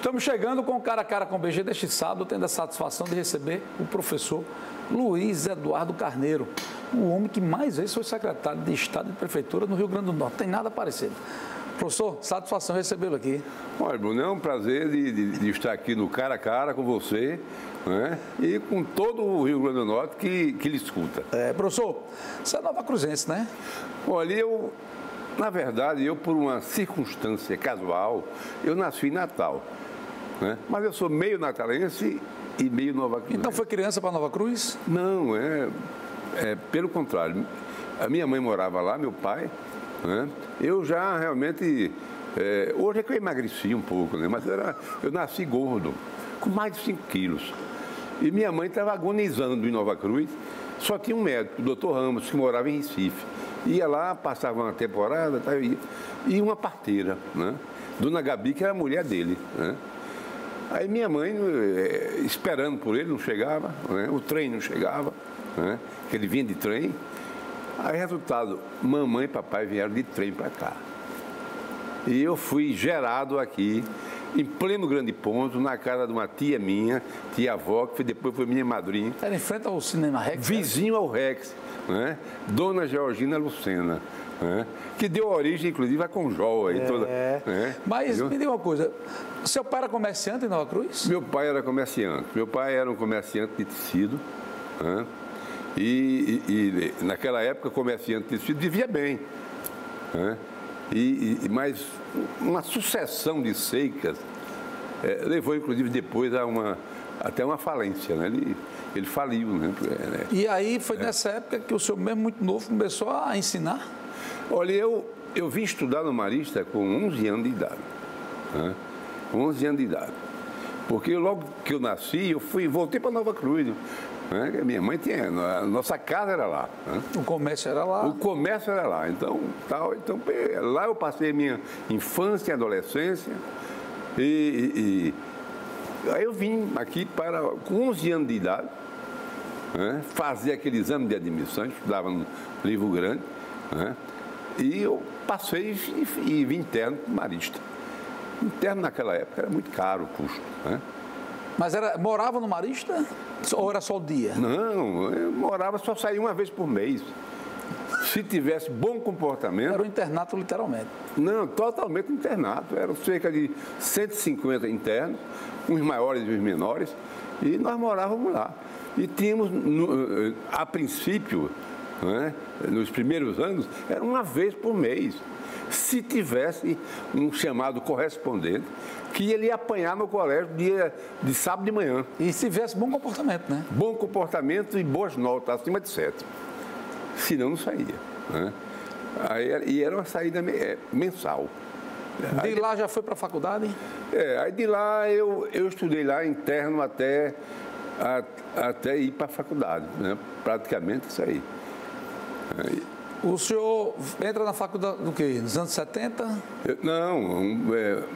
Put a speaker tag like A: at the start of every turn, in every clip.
A: Estamos chegando com o Cara a Cara com o BG deste sábado, tendo a satisfação de receber o professor Luiz Eduardo Carneiro, o homem que mais vezes foi secretário de Estado e de Prefeitura no Rio Grande do Norte. Tem nada parecido. Professor, satisfação recebê-lo aqui.
B: Olha, Bruno, é um prazer de estar aqui no Cara a Cara com você, né? E com todo o Rio Grande do Norte que lhe escuta.
A: Professor, você é nova cruzense, né?
B: Olha, na verdade, por uma circunstância casual, eu nasci em Natal, né? Mas eu sou meio natalense e meio Nova Cruz.
A: Então foi criança para Nova Cruz?
B: Não, pelo contrário. A minha mãe morava lá, meu pai, né? Eu já realmente, hoje é que eu emagreci um pouco, né? Mas eu nasci gordo, com mais de 5 quilos. E minha mãe estava agonizando em Nova Cruz, só tinha um médico, o doutor Ramos, que morava em Recife. Ia lá, passava uma temporada, e uma parteira, né? Dona Gabi, que era a mulher dele, né? Aí minha mãe, esperando por ele, não chegava, né? O trem não chegava, né? Que ele vinha de trem. Aí, resultado, mamãe e papai vieram de trem para cá. E eu fui gerado aqui, em pleno Grande Ponto, na casa de uma tia minha, tia-avó, que depois foi minha madrinha.
A: Era em frente ao Cinema Rex?
B: Vizinho ao Rex, né? Dona Georgina Lucena, né? Que deu origem, inclusive, a Conjol aí toda. Né?
A: Mas me diga uma coisa, seu pai era comerciante em Nova Cruz?
B: Meu pai era comerciante. Meu pai era um comerciante de tecido, né? E naquela época, comerciante de tecido vivia bem, né? Mas uma sucessão de secas levou, inclusive, depois até uma falência, né? Ele faliu, né?
A: E aí foi nessa época que o senhor, mesmo muito novo, começou a ensinar?
B: Olha, eu vim estudar no Marista com 11 anos de idade, né? 11 anos de idade. Porque logo que eu nasci, voltei para Nova Cruz, né? Minha mãe tinha, a nossa casa era lá, né?
A: O comércio era lá?
B: O comércio era lá, então lá eu passei minha infância e adolescência, e aí eu vim aqui com 11 anos de idade, né? Fazer aquele exame de admissão, estudava no Livro Grande, né? E eu passei e vim interno para o Marista. Interno naquela época era muito caro o custo, né?
A: Mas morava no Marista ou era só o dia?
B: Não, eu morava, só saía uma vez por mês. Se tivesse bom comportamento...
A: Era um internato, literalmente.
B: Não, totalmente internato. Eram cerca de 150 internos, uns maiores e uns menores, e nós morávamos lá. E tínhamos, a princípio, né, nos primeiros anos, era uma vez por mês. Se tivesse um chamado correspondente, que ele ia apanhar no colégio de sábado de manhã.
A: E se tivesse bom comportamento, né?
B: Bom comportamento e boas notas, acima de 7. Senão não saía, né? E era uma saída mensal.
A: De lá já foi para a faculdade?
B: Aí de lá eu estudei lá interno até ir para a faculdade, né? Praticamente isso aí.
A: O senhor entra na faculdade do quê? Nos anos 70?
B: Não,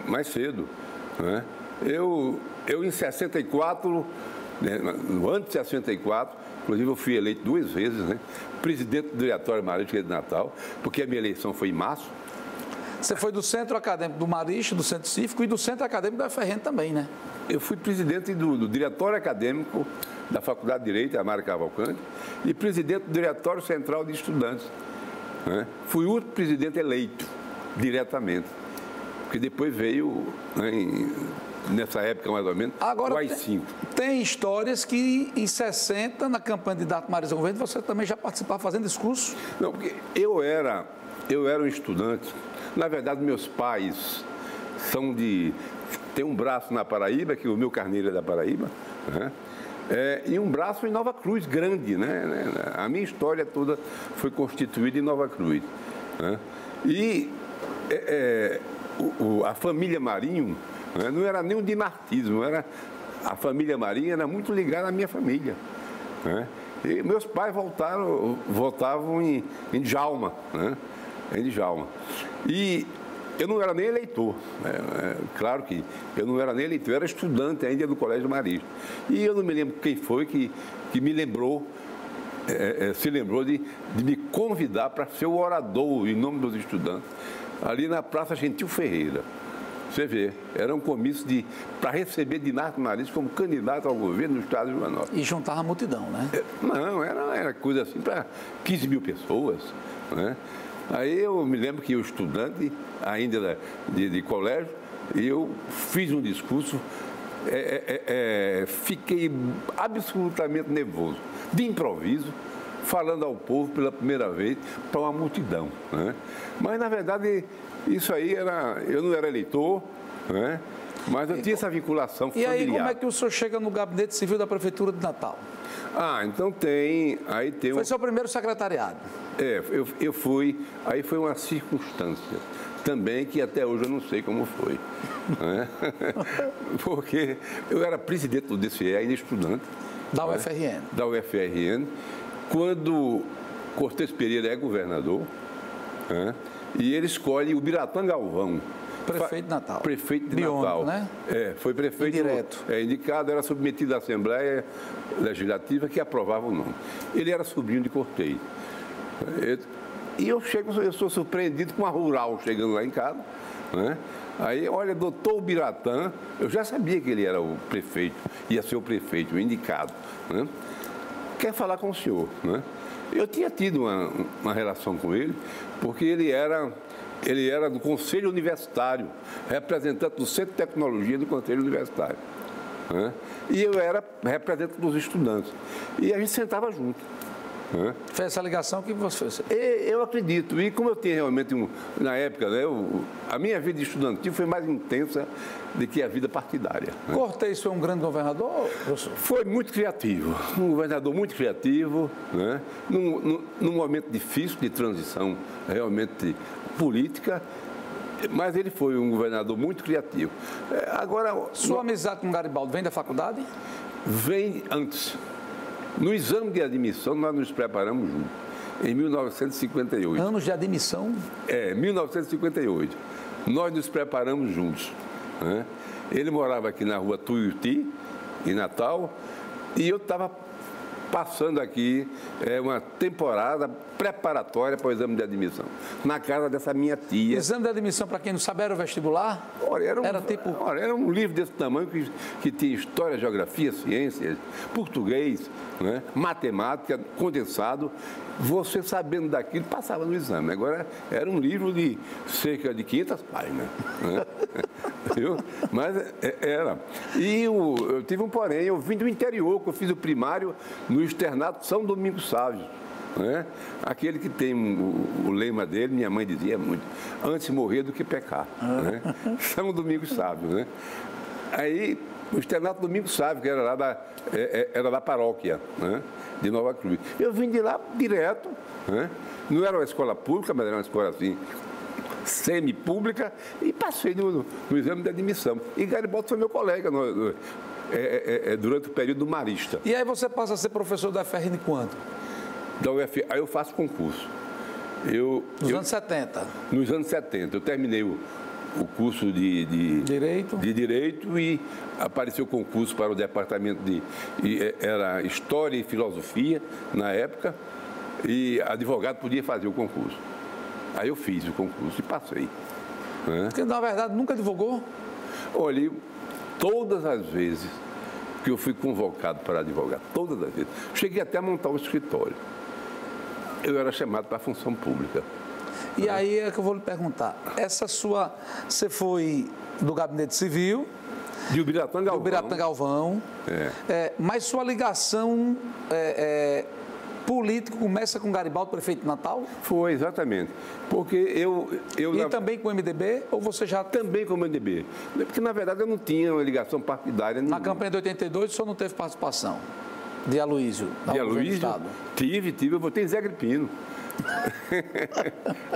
B: mais cedo, né? Eu em 64, né, no ano de 64, inclusive eu fui eleito 2 vezes, né? Presidente do Diretório Marista de Natal, porque a minha eleição foi em março.
A: Você foi do Centro Acadêmico do Marista, do Centro Cívico e do Centro Acadêmico da UFRN também, né?
B: Eu fui presidente do Diretório Acadêmico da Faculdade de Direito, Amaro Cavalcante, e presidente do Diretório Central de Estudantes, né? Fui o último presidente eleito diretamente, porque depois veio, né, nessa época mais ou menos,
A: agora,
B: o AI-5.
A: Tem histórias que em 60, na campanha de Dato Marisa Governo, você também já participava fazendo discurso?
B: Não, porque eu era um estudante. Na verdade, meus pais tem um braço na Paraíba, que o meu Carneiro é da Paraíba, né? E um braço em Nova Cruz, grande, né? A minha história toda foi constituída em Nova Cruz, né? E a família Marinho, né, não era nem um dinastismo, a família Marinho era muito ligada à minha família, né? E meus pais votavam em Djalma, né? Em Djalma. E eu não era nem eleitor, né? Claro que eu não era nem eleitor, eu era estudante ainda do Colégio Marista. E eu não me lembro quem foi que me lembrou, se lembrou de me convidar para ser o orador em nome dos estudantes, ali na Praça Gentil Ferreira. Você vê, era um comício para receber Dinardo Nariz como candidato ao governo do estado de Manaus.
A: E juntava a multidão, né?
B: Não, era coisa assim para 15 mil pessoas, né? Aí eu me lembro que eu, estudante ainda de colégio, eu fiz um discurso, fiquei absolutamente nervoso, de improviso, falando ao povo pela primeira vez para uma multidão, né? Mas, na verdade, isso aí eu não era eleitor, né? Mas eu tinha essa vinculação familiar.
A: E aí, como é que o senhor chega no gabinete civil da Prefeitura de Natal?
B: Então
A: Foi seu primeiro secretariado.
B: Eu fui, aí foi uma circunstância também que até hoje eu não sei como foi, né? Porque eu era presidente do DCE, ainda estudante.
A: Da
B: né?
A: UFRN.
B: Da UFRN, quando Cortez Pereira é governador, né? E ele escolhe o Biratã Galvão.
A: Prefeito de Natal.
B: Prefeito de
A: Biônico,
B: Natal.
A: Né?
B: Foi prefeito.
A: Indireto.
B: Indicado, era submetido à Assembleia Legislativa que aprovava o nome. Ele era sobrinho de Cortez. E eu sou surpreendido com uma rural chegando lá em casa, né? Aí, olha, doutor Biratã, eu já sabia que ele era o prefeito, ia ser o prefeito, o indicado, né? Quer falar com o senhor, né? Eu tinha tido uma relação com ele, porque ele era do Conselho Universitário, representante do Centro de Tecnologia do Conselho Universitário, né? E eu era representante dos estudantes. E a gente sentava junto. Né?
A: Foi essa ligação que você fez?
B: Eu acredito. E como eu tinha realmente, na época, né, a minha vida estudantil foi mais intensa do que a vida partidária. Né?
A: Cortez foi um grande governador, professor?
B: Foi muito criativo, um governador muito criativo, né? Num momento difícil de transição realmente política, mas ele foi um governador muito criativo.
A: Sua amizade com Garibaldi vem da faculdade?
B: Vem antes. No exame de admissão, nós nos preparamos juntos, em 1958.
A: Anos de admissão?
B: 1958. Nós nos preparamos juntos, né? Ele morava aqui na rua Tuiuti, em Natal, e eu estava passando aqui uma temporada preparatória para o exame de admissão, na casa dessa minha tia.
A: Exame de admissão, para quem não sabe, era o vestibular?
B: Olha, era um livro desse tamanho que tinha história, geografia, ciências, português, né, matemática, condensado. Você sabendo daquilo, passava no exame. Agora, era um livro de cerca de 500 páginas. Né? Viu? Mas era. E eu tive um porém, eu vim do interior, que eu fiz o primário no externato São Domingos Sávio. Né? Aquele que tem o lema dele, minha mãe dizia muito, antes morrer do que pecar. Né? São Domingos Sávio. Né? Aí, o externato Domingos Sávio, que era lá da paróquia, né, de Nova Cruz. Eu vim de lá direto, né? Não era uma escola pública, mas era uma escola assim, semi-pública, e passei no exame de admissão. E Garibaldi foi meu colega durante o período marista.
A: E aí você passa a ser professor da UFRN quando?
B: Da UFRN, aí eu faço concurso.
A: Nos anos 70?
B: Nos anos 70. Eu terminei o curso de Direito e apareceu concurso para o departamento era História e Filosofia, na época, e advogado podia fazer o concurso. Aí eu fiz o concurso e passei. Né?
A: Porque, na verdade, nunca advogou?
B: Olha, todas as vezes que eu fui convocado para advogar, todas as vezes, cheguei até a montar um escritório. Eu era chamado para a função pública.
A: E aí é que eu vou lhe perguntar, você foi do Gabinete Civil...
B: De Biratã Galvão.
A: Do Biratã Galvão. Mas sua ligação política começa com Garibaldi, prefeito de Natal?
B: Foi, exatamente. Porque
A: E também com o MDB? Ou você já...
B: Também com o MDB. Porque, na verdade, eu não tinha uma ligação partidária nenhuma.
A: Na campanha de 82, o senhor não teve participação de Aloysio?
B: De Aloysio? Tive. Eu votei em Zé Gripino.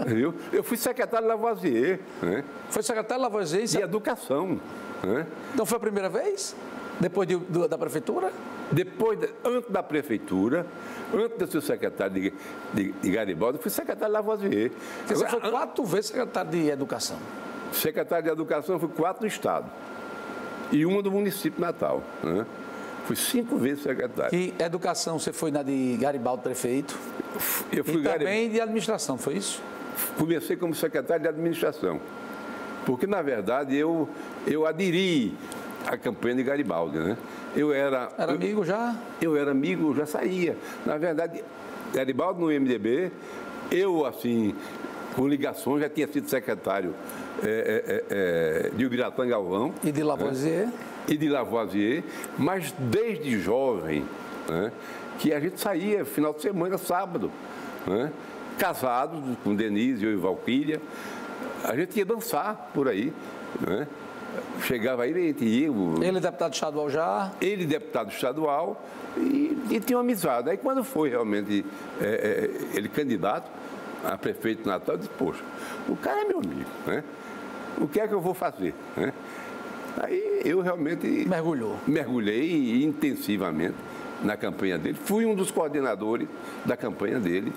B: Viu? Eu fui secretário de Lavoisier. Né?
A: Foi secretário de Lavoisier?
B: De Educação. Né?
A: Então foi a primeira vez? Depois da prefeitura?
B: Antes da prefeitura, antes de ser secretário de Garibaldi, eu fui secretário de Lavoisier.
A: Você foi 4 vezes secretário de Educação?
B: Secretário de Educação, eu fui 4 do Estado. E uma do município de Natal. Né? Fui 5 vezes secretário.
A: E Educação, você foi na de Garibaldi, prefeito?
B: Eu fui
A: também de Administração, foi isso?
B: Comecei como secretário de Administração. Porque, na verdade, eu aderi à campanha de Garibaldi, né?
A: Era amigo já?
B: Eu era amigo, já saía. Na verdade, Garibaldi no MDB, eu, assim, com ligações, já tinha sido secretário de Ubiratã Galvão.
A: E de Lavoisier?
B: Né? E de Lavoisier, mas desde jovem, né, que a gente saía final de semana, sábado, né, casados com Denise, eu e Valquíria, a gente ia dançar por aí, né? Chegava aí, a gente ia...
A: Ele deputado estadual já?
B: Ele deputado estadual e tinha uma amizade. Aí quando foi realmente ele candidato a prefeito de Natal, eu disse, poxa, o cara é meu amigo, né? O que é que eu vou fazer, né? Aí eu realmente... Mergulhei intensivamente na campanha dele. Fui um dos coordenadores da campanha dele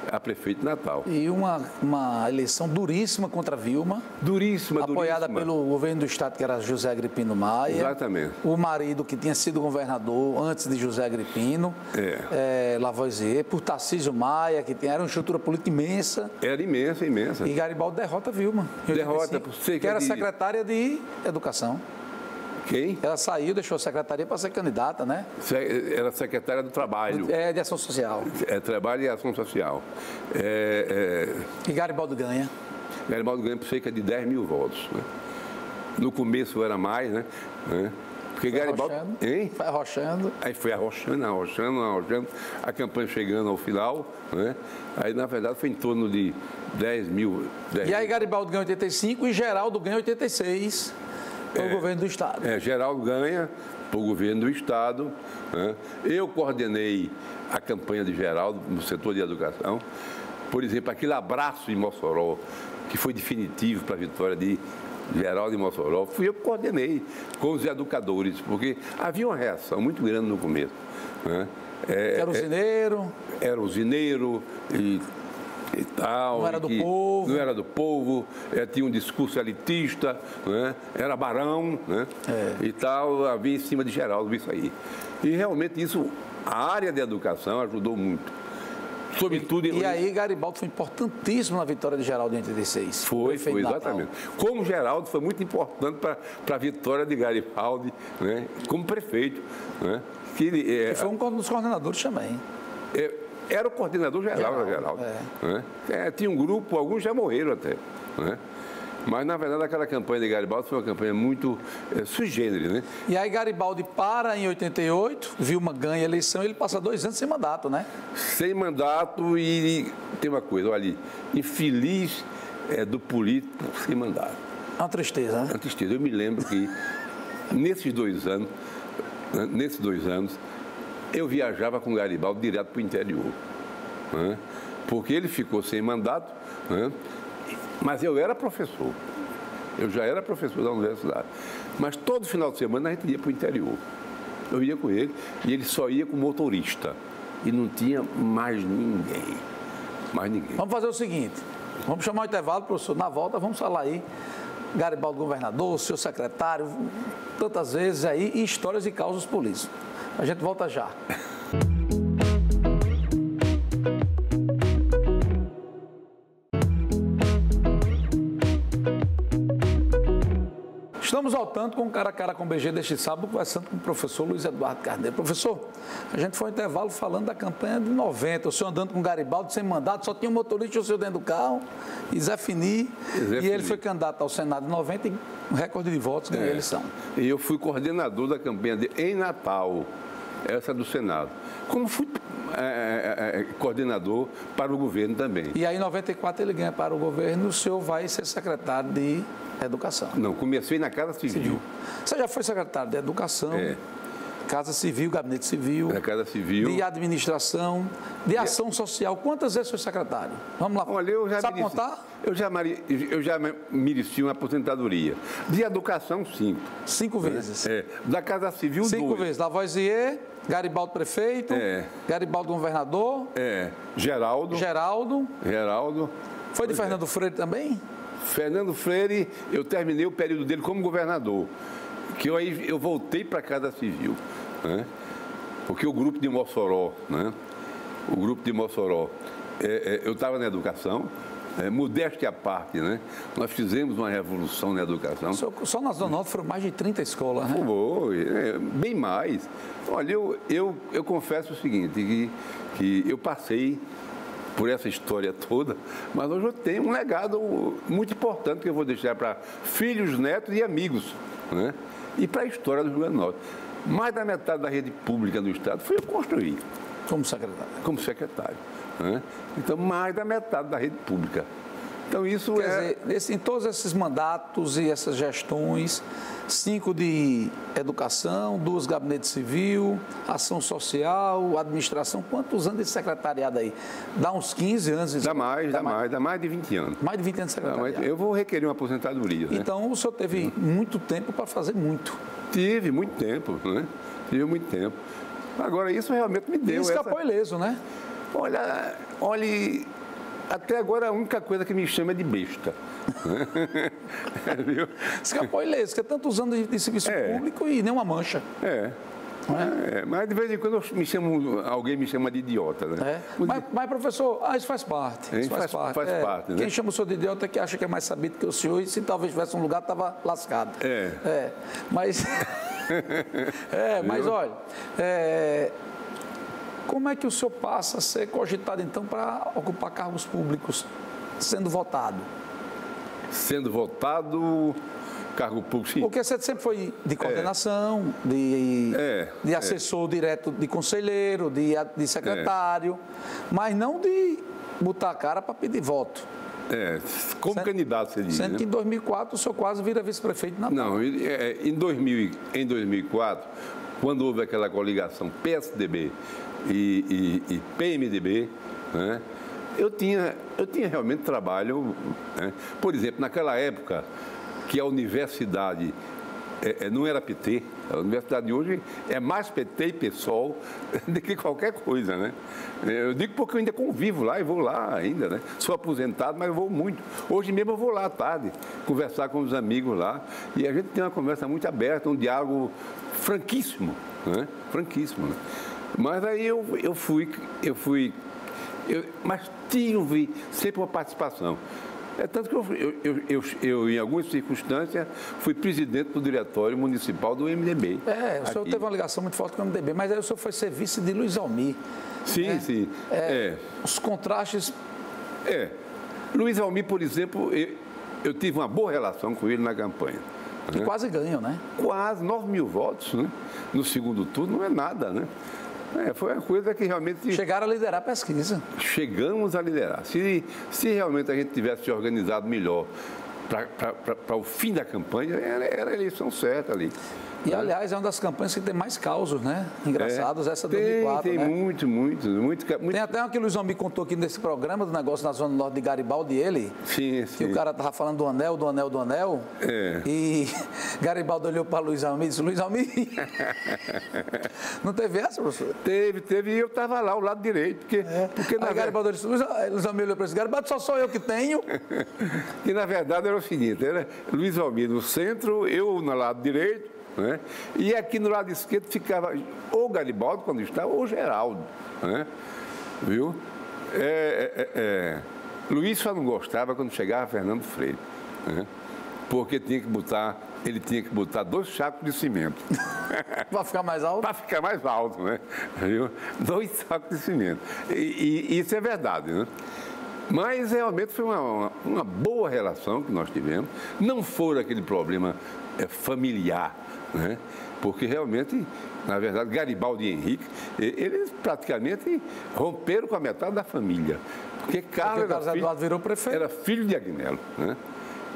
B: a prefeito de Natal.
A: E uma eleição duríssima contra Vilma.
B: Duríssima.
A: Apoiada pelo governo do estado, que era José Agripino Maia.
B: Exatamente.
A: O marido, que tinha sido governador antes de José Agripino, Lavoisier, por Tarcísio Maia, que era uma estrutura política imensa.
B: Era imensa, imensa.
A: E Garibaldi derrota Vilma.
B: Derrota por cerca
A: que era secretária de Educação.
B: Quem?
A: Ela saiu, deixou a secretaria para ser candidata, né?
B: Era secretária do Trabalho.
A: De Ação Social.
B: Trabalho e Ação Social.
A: E Garibaldi ganha?
B: Garibaldi ganha por cerca de 10 mil votos. Né? No começo era mais, né? Porque
A: foi
B: Garibaldi...
A: Foi arrochando.
B: Aí foi arrochando. A campanha chegando ao final, né? Aí, na verdade, foi em torno de 10 mil.
A: E aí Garibaldi ganha 85 e Geraldo ganha 86. Para o governo do Estado.
B: Geraldo ganha para o governo do Estado. Né? Eu coordenei a campanha de Geraldo no setor de educação. Por exemplo, aquele abraço em Mossoró, que foi definitivo para a vitória de Geraldo em Mossoró, fui eu que coordenei com os educadores, porque havia uma reação muito grande no começo. Né?
A: Era usineiro?
B: Era usineiro e tal.
A: Não era do povo.
B: Não era do povo, tinha um discurso elitista, né? Era barão, né? E tal, havia em cima de Geraldo isso aí. E realmente isso, a área de educação ajudou muito. Sobretudo...
A: E aí Garibaldi foi importantíssimo na vitória de Geraldo em 86.
B: Foi exatamente. Como Geraldo foi muito importante para a vitória de Garibaldi, né? Como prefeito. Né?
A: E foi um dos coordenadores também.
B: Era o coordenador geral, Geraldo. Né? Tinha um grupo, alguns já morreram até. Né? Mas, na verdade, aquela campanha de Garibaldi foi uma campanha muito sui generis, né?
A: E aí Garibaldi para em 88, Vilma ganha a eleição, ele passa 2 anos sem mandato, né?
B: Sem mandato e tem uma coisa, olha, infeliz do político sem mandato.
A: É uma tristeza, né?
B: É uma tristeza. Eu me lembro que nesses 2 anos, eu viajava com Garibaldi direto para o interior, né? Porque ele ficou sem mandato, né? Mas eu era professor, eu já era professor da universidade, mas todo final de semana a gente ia para o interior. Eu ia com ele e ele só ia com motorista e não tinha mais ninguém.
A: Vamos fazer o seguinte, vamos chamar o intervalo, professor, na volta vamos falar aí, Garibaldi governador, seu secretário, tantas vezes aí, e histórias e causas políticos. A gente volta já. Estamos voltando com o Cara a Cara com o BG deste sábado, conversando com o professor Luiz Eduardo Carneiro. Professor, a gente foi ao intervalo falando da campanha de 90, o senhor andando com Garibaldi sem mandato, só tinha um motorista e o senhor dentro do carro, e Zé Fini, e ele foi candidato ao Senado em 90 e um recorde de votos ganhou a eleição.
B: E eu fui coordenador da campanha dele em Natal, essa do Senado. Como fui coordenador para o governo também.
A: E aí em 94 ele ganha para o governo, o senhor vai ser secretário de Educação.
B: Não, comecei na Casa Civil.
A: Você já foi secretário de Educação, Casa Civil, Gabinete Civil,
B: na Casa Civil,
A: de Administração, de Ação Social. Quantas vezes foi secretário? Vamos lá.
B: Olha, eu já
A: sabe contar?
B: Eu já mereci uma aposentadoria. De Educação, 5.
A: 5 vezes.
B: Da Casa Civil, 2.
A: 5 vezes. Lavoisier, Garibaldi prefeito, Garibaldi governador.
B: Geraldo.
A: Foi de Fernando Freire também?
B: Fernando Freire, eu terminei o período dele como governador, que eu voltei para a Casa Civil, né? Porque o grupo de Mossoró, né? Eu estava na educação, modéstia à parte, né? Nós fizemos uma revolução na educação.
A: Só na Zona Norte foram mais de 30 escolas, né?
B: Foi, bem mais. Olha, eu confesso o seguinte, que eu passei por essa história toda, mas hoje eu tenho um legado muito importante que eu vou deixar para filhos, netos e amigos, né? E para a história do Rio Grande do Norte. Mais da metade da rede pública do Estado fui eu que construí.
A: Como secretário.
B: Como secretário. Né? Então, mais da metade da rede pública. Então, isso
A: Quer dizer, em todos esses mandatos e essas gestões, 5 de educação, 2 gabinete civil, ação social, administração, quantos anos de secretariado aí? Dá uns 15 anos?
B: Dá mais de 20 anos.
A: Mais de 20 anos de secretariado.
B: Eu vou requerer uma aposentadoria. Né?
A: Então, o senhor teve muito tempo para fazer muito.
B: Tive muito tempo, né? Tive muito tempo. Agora, isso realmente me deu.
A: E escapou ileso, né?
B: Olha, até agora a única coisa que me chama é de besta. Viu?
A: Escapou ileso, porque é tantos anos de serviço público e nenhuma mancha.
B: Mas de vez em quando alguém me chama de idiota, né?
A: Mas, professor, isso faz parte.
B: Isso faz parte. Né?
A: Quem chama o senhor de idiota é que acha que é mais sabido que o senhor e se talvez tivesse um lugar, estava lascado. Mas, mas olha, como é que o senhor passa a ser cogitado, então, para ocupar cargos públicos, sendo votado?
B: Sendo votado... Cargo público, sim.
A: Porque você sempre foi de coordenação, de assessor direto de conselheiro, de secretário, mas não de botar a cara para pedir voto.
B: Como candidato, você diz.
A: Sendo que em 2004 o senhor quase vira vice-prefeito de Natal.
B: Não, em 2004, quando houve aquela coligação PSDB e PMDB, né, eu tinha realmente trabalho, né? Por exemplo, naquela época que a universidade não era PT, a universidade de hoje é mais PT e PSOL do que qualquer coisa, né? Eu digo porque eu ainda convivo lá e vou lá ainda, né? Sou aposentado, mas eu vou muito. Hoje mesmo eu vou lá à tarde, conversar com os amigos lá, e a gente tem uma conversa muito aberta, um diálogo franquíssimo, né? Franquíssimo, né? Mas aí mas tive sempre uma participação. Tanto que eu, em algumas circunstâncias, fui presidente do diretório municipal do MDB.
A: O senhor teve uma ligação muito forte com o MDB, mas aí o senhor foi ser vice de Luiz Almir.
B: Sim, sim.
A: Os contrastes...
B: Luiz Almir, por exemplo, eu tive uma boa relação com ele na campanha.
A: Que quase ganham, né?
B: Quase 9 mil votos, né? No segundo turno não é nada, né? Foi uma coisa que realmente...
A: Chegaram a liderar a pesquisa.
B: Chegamos a liderar. Se realmente a gente tivesse se organizado melhor para o fim da campanha, era a eleição certa ali.
A: E, aliás, é uma das campanhas que tem mais causos, né? Engraçados, essa 2004,
B: tem,
A: né?
B: muito.
A: Tem até uma que o Luiz Almir contou aqui nesse programa, do negócio na Zona Norte de Garibaldi, ele.
B: Sim.
A: Que o cara estava falando do anel. E Garibaldi olhou para Luiz Almir e disse, Luiz Almir... Não teve essa, professor?
B: Teve, e eu estava lá, ao lado direito. Porque
A: Aí Garibaldi disse, Luiz Almir olhou para ele, Garibaldi, só sou eu que tenho.
B: E, na verdade, era o seguinte, era Luiz Almir no centro, eu no lado direito, né? E aqui no lado esquerdo ficava ou Garibaldi, quando estava, ou Geraldo. Né? Viu? Luiz só não gostava quando chegava Fernando Freire. Né? Porque ele tinha que botar 2 sacos de cimento.
A: Para ficar mais alto?
B: Para ficar mais alto, né? Viu? 2 sacos de cimento. E isso é verdade, né? Mas realmente foi uma boa relação que nós tivemos. Não foi aquele problema familiar, né? Porque realmente, na verdade, Garibaldi e Henrique, eles praticamente romperam com a metade da família. Porque Carlos
A: Eduardo virou prefeito.
B: Era filho de Agnello, né?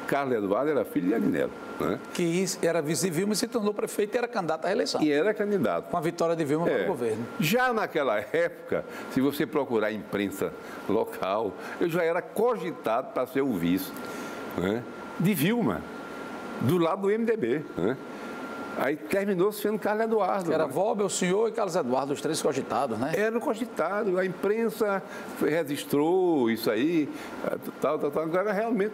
B: Carlos Eduardo era filho de Agnello, né?
A: Que era vice de Vilma e se tornou prefeito e era candidato à reeleição.
B: E era candidato.
A: Com a vitória de Vilma para o governo.
B: Já naquela época, se você procurar a imprensa local, eu já era cogitado para ser o vice, né, de Vilma, do lado do MDB, né? Aí terminou sendo Carlos Eduardo.
A: Era Vóbel, o senhor e Carlos Eduardo, os 3 cogitados, né?
B: Eram cogitados, a imprensa registrou isso aí, tal. Agora, realmente,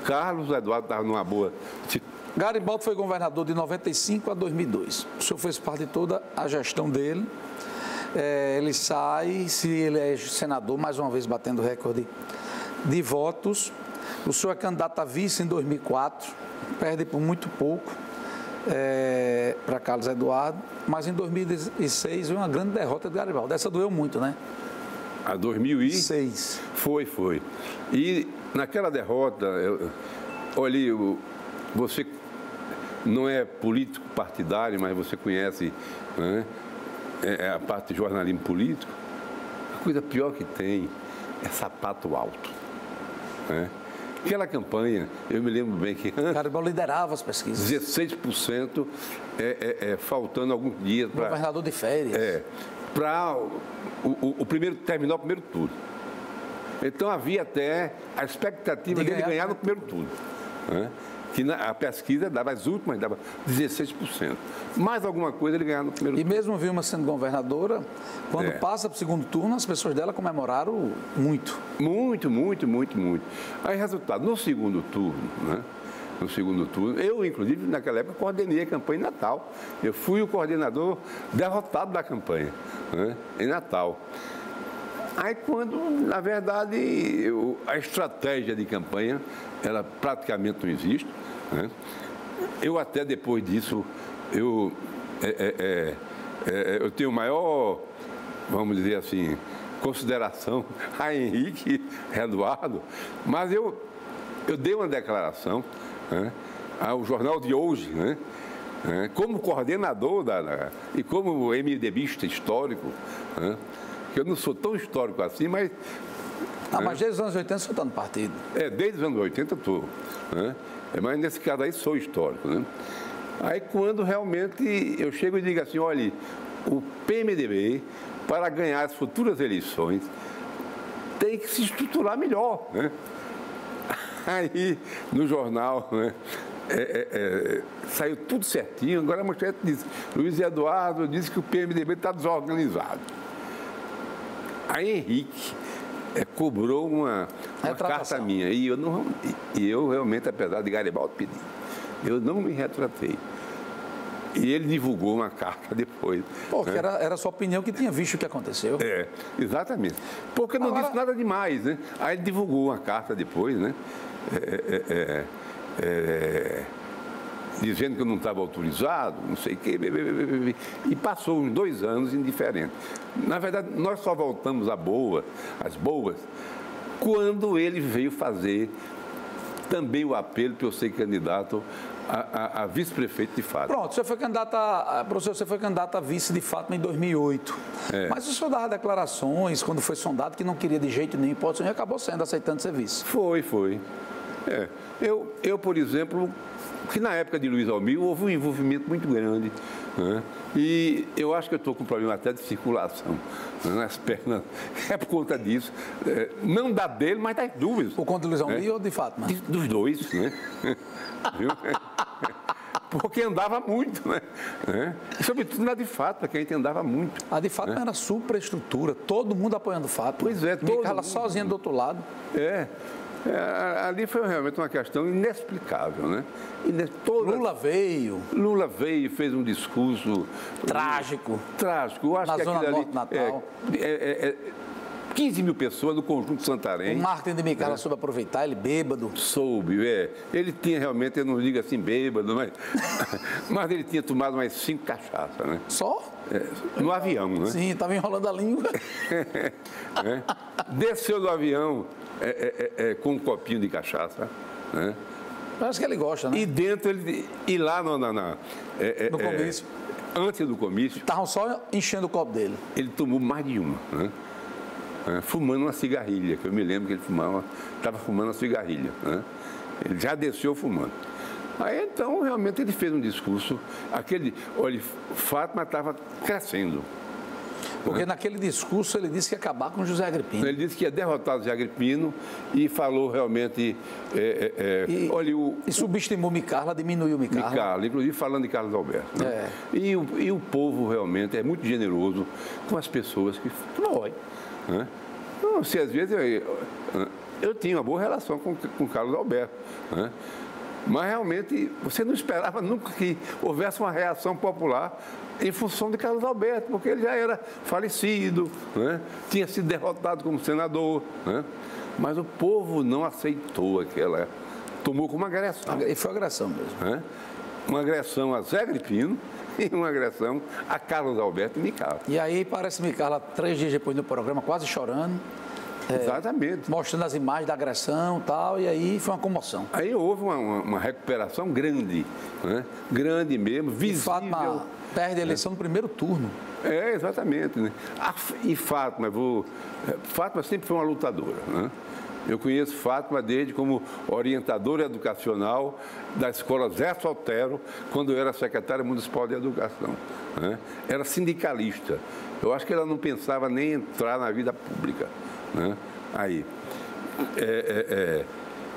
B: Carlos Eduardo estava numa boa...
A: Garibaldi foi governador de 95 a 2002. O senhor fez parte de toda a gestão dele. Ele sai, se elege senador, mais uma vez batendo recorde de votos. O senhor é candidato a vice em 2004, perde por muito pouco para Carlos Eduardo, mas em 2006 veio uma grande derrota de Garibaldi. Essa doeu muito, né?
B: A 2006? Foi. E naquela derrota, olha, você não é político partidário, mas você conhece, né, a parte de jornalismo político. A coisa pior que tem é sapato alto, né? Aquela campanha, eu me lembro bem que antes...
A: Garibaldi liderava as pesquisas.
B: 16% faltando alguns dias para...
A: Governador de férias.
B: Para terminar o primeiro turno. Então havia até a expectativa dele ganhar no primeiro turno, né? Que a pesquisa dava, as últimas, dava 16%. Mais alguma coisa ele ganhava no primeiro turno.
A: E mesmo Vilma sendo governadora, quando passa para o segundo turno, as pessoas dela comemoraram muito. Muito.
B: Aí, resultado, no segundo turno, né? No segundo turno, eu, inclusive, naquela época, coordenei a campanha em Natal. Eu fui o coordenador derrotado da campanha, né, em Natal. Aí, quando, na verdade, a estratégia de campanha, ela praticamente não existe, né? Eu até depois disso, eu tenho maior, vamos dizer assim, consideração a Henrique Eduardo, mas eu dei uma declaração, né, ao jornal de hoje, né, como coordenador e como MDBista histórico, né, que eu não sou tão histórico assim, mas...
A: mas desde os anos 80 você está no partido.
B: Desde os anos 80 eu estou, né, mas nesse caso aí sou histórico, né. Aí quando realmente eu chego e digo assim, olha, o PMDB, para ganhar as futuras eleições, tem que se estruturar melhor, né? Aí, no jornal, né, saiu tudo certinho. Agora a manchete diz, Luiz Eduardo disse que o PMDB está desorganizado. Aí Henrique cobrou uma carta minha. E eu realmente, apesar de Garibaldi pedir, eu não me retratei. E ele divulgou uma carta depois.
A: Porque era a sua opinião que tinha visto o que aconteceu.
B: Exatamente. Porque não disse nada demais, né? Aí ele divulgou uma carta depois, né? Dizendo que eu não estava autorizado, não sei o quê. E passou uns 2 anos indiferente. Na verdade, nós só voltamos às boas, quando ele veio fazer também o apelo para eu ser candidato a vice-prefeito de Fátima.
A: Pronto, você foi candidato a vice de Fátima em 2008. Mas o senhor dava declarações, quando foi sondado, que não queria de jeito nenhum hipótese, e acabou aceitando ser vice.
B: Foi. Eu, por exemplo, que na época de Luiz Almir houve um envolvimento muito grande, né? E eu acho que eu estou com problema até de circulação, né, nas pernas. É por conta disso. Não da dele, mas das duas.
A: Por conta de Luiz Almir ou de Fátima?
B: Dos dois, né? Viu? Porque andava muito, né? Sobretudo na de Fátima, que a gente andava muito.
A: A de Fátima era superestrutura, todo mundo apoiando Fátima.
B: Pois é, todo
A: mundo. Sozinha do outro lado.
B: Ali foi realmente uma questão inexplicável, né?
A: Lula veio,
B: fez um discurso...
A: Trágico.
B: Eu acho que
A: Zona
B: aquilo
A: Norte, Natal.
B: 15 mil pessoas no conjunto Santarém.
A: O Martin de Micala soube aproveitar, ele bêbado.
B: Soube. Ele tinha realmente, eu não digo assim bêbado, mas ele tinha tomado mais 5 cachaças, né?
A: Só?
B: No avião, né?
A: Sim, estava enrolando a língua.
B: Desceu do avião com um copinho de cachaça, né?
A: Parece que ele gosta, né?
B: E dentro, e lá no
A: comício.
B: Antes do comício...
A: Estavam só enchendo o copo dele.
B: Ele tomou mais de uma, né? Fumando uma cigarrilha, que eu me lembro que ele estava fumando uma cigarrilha, né? Ele já desceu fumando. Aí, então, realmente, ele fez um discurso, olha, Fátima estava crescendo.
A: Porque naquele discurso ele disse que ia acabar com José Agripino.
B: Ele disse que ia derrotar o José Agripino e falou realmente...
A: E subestimou Micarla, diminuiu Micarla.
B: Inclusive falando de Carlos Alberto. Né? E o povo realmente é muito generoso com as pessoas que apoiam. Né? Então, se às vezes eu tinha uma boa relação com Carlos Alberto, né? Mas realmente você não esperava nunca que houvesse uma reação popular em função de Carlos Alberto, porque ele já era falecido, né? Tinha sido derrotado como senador, né? Mas o povo não aceitou aquela, tomou como agressão.
A: E foi agressão mesmo.
B: Né? Uma agressão a Zé Agripino e uma agressão a Carlos Alberto e Micala.
A: E aí parece Micala, 3 dias depois do programa, quase chorando.
B: Exatamente.
A: Mostrando as imagens da agressão e tal, e aí foi uma comoção.
B: Aí houve uma recuperação grande, né? Grande mesmo, visível.
A: E Fátima perde a eleição no primeiro turno.
B: Exatamente. Né? E Fátima, Fátima sempre foi uma lutadora, né? Eu conheço Fátima desde como orientadora educacional da escola Zé Soltero, quando eu era secretária municipal de educação. Né? Era sindicalista. Eu acho que ela não pensava nem entrar na vida pública. Né? Aí.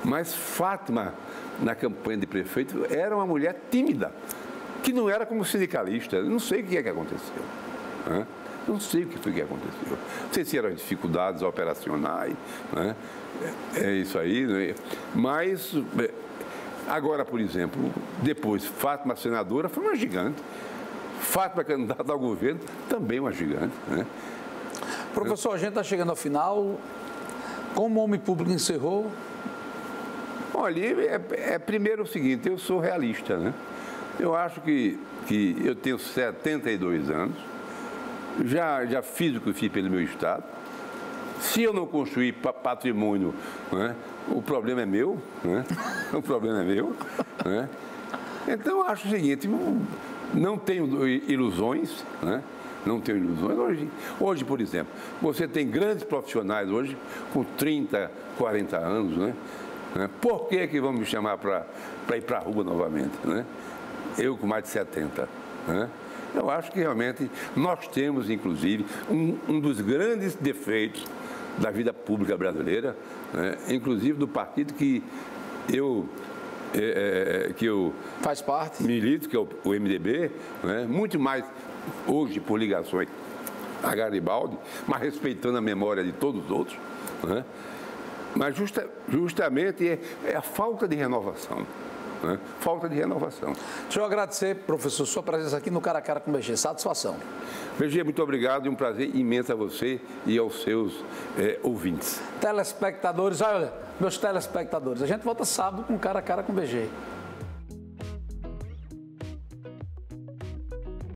B: Mas Fátima, na campanha de prefeito, era uma mulher tímida, que não era como sindicalista. Eu não sei o que é que aconteceu. Né? Não sei o que foi que aconteceu. Não sei se eram dificuldades operacionais, né? É isso aí, né? Mas, agora, por exemplo, depois, Fátima senadora foi uma gigante. Fátima candidata ao governo, também uma gigante, né?
A: Professor, a gente está chegando ao final. Como o homem público encerrou?
B: Olha, primeiro o seguinte, eu sou realista, né? Eu acho que eu tenho 72 anos, já fiz o que fiz pelo meu Estado. Se eu não construir patrimônio, né, o problema é meu, né? O problema é meu, né? Então, eu acho o seguinte, não tenho ilusões, né? Não tenho ilusões. Hoje, por exemplo, você tem grandes profissionais hoje com 30, 40 anos, né? Por que vão me chamar para ir para a rua novamente, né? Eu com mais de 70, né? Eu acho que realmente nós temos, inclusive, um dos grandes defeitos da vida pública brasileira, né? Inclusive do partido que eu
A: faz parte,
B: milito, que é o MDB, né? Muito mais hoje por ligações a Garibaldi, mas respeitando a memória de todos os outros, né? Mas justamente é a falta de renovação. Né? Falta de renovação.
A: Deixa eu agradecer, professor, sua presença aqui no Cara a Cara com o BG. Satisfação.
B: BG, muito obrigado e um prazer imenso a você e aos seus ouvintes.
A: Telespectadores, olha, meus telespectadores, a gente volta sábado com Cara a Cara com o BG.